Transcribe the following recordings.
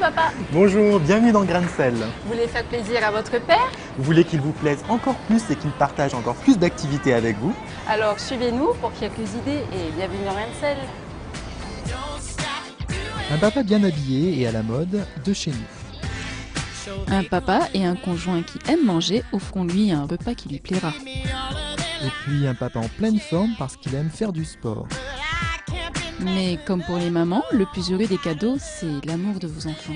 papa. Bonjour, bienvenue dans Grain de Sel. Vous voulez faire plaisir à votre père? Vous voulez qu'il vous plaise encore plus et qu'il partage encore plus d'activités avec vous? Alors suivez-nous pour quelques idées et bienvenue dans Grain de Sel. Un papa bien habillé et à la mode de chez nous. Un papa et un conjoint qui aiment manger offrons-lui un repas qui lui plaira. Et puis un papa en pleine forme parce qu'il aime faire du sport. Mais comme pour les mamans, le plus heureux des cadeaux, c'est l'amour de vos enfants.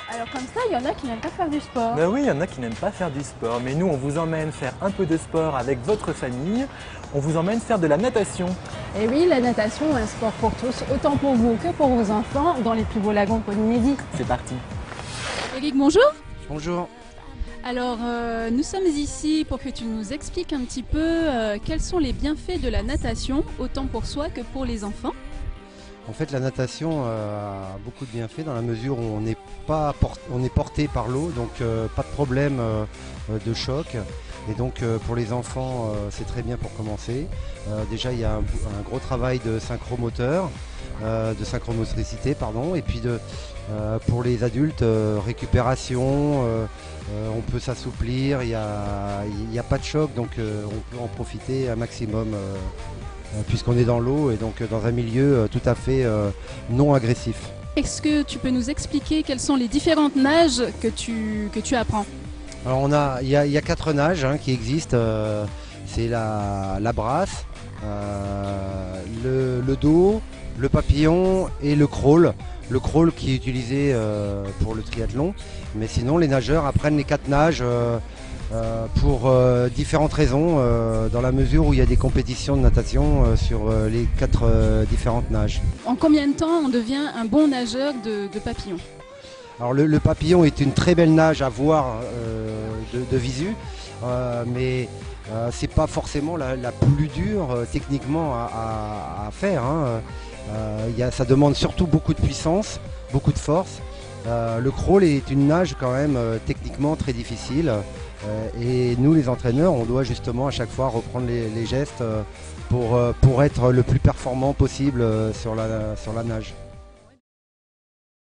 Alors comme ça, il y en a qui n'aiment pas faire du sport. Ben oui, il y en a qui n'aiment pas faire du sport, mais nous on vous emmène faire un peu de sport avec votre famille. On vous emmène faire de la natation. Et oui, la natation est un sport pour tous, autant pour vous que pour vos enfants, dans les plus beaux lagons de Polynésie. C'est parti. Eric, bonjour. Bonjour. Alors, nous sommes ici pour que tu nous expliques un petit peu quels sont les bienfaits de la natation, autant pour soi que pour les enfants. En fait, la natation a beaucoup de bienfaits dans la mesure où on est porté par l'eau, donc pas de problème de choc. Et donc pour les enfants, c'est très bien pour commencer. Déjà, il y a un gros travail de synchromoteur, de synchromotricité, pardon. Et puis pour les adultes, récupération, on peut s'assouplir, il n'y a pas de choc, donc on peut en profiter un maximum. Puisqu'on est dans l'eau et donc dans un milieu tout à fait non agressif. Est-ce que tu peux nous expliquer quelles sont les différentes nages que tu apprends? Alors il y a 4 nages qui existent. C'est la brasse, le dos, le papillon et le crawl. Le crawl qui est utilisé pour le triathlon. Mais sinon les nageurs apprennent les 4 nages pour différentes raisons, dans la mesure où il y a des compétitions de natation sur les 4 différentes nages. En combien de temps on devient un bon nageur de papillon? Alors le papillon est une très belle nage à voir de visu, mais c'est pas forcément la plus dure techniquement à faire. Ça demande surtout beaucoup de puissance, beaucoup de force. Le crawl est une nage quand même techniquement très difficile. Et nous les entraîneurs, on doit justement à chaque fois reprendre les gestes pour être le plus performant possible sur la nage.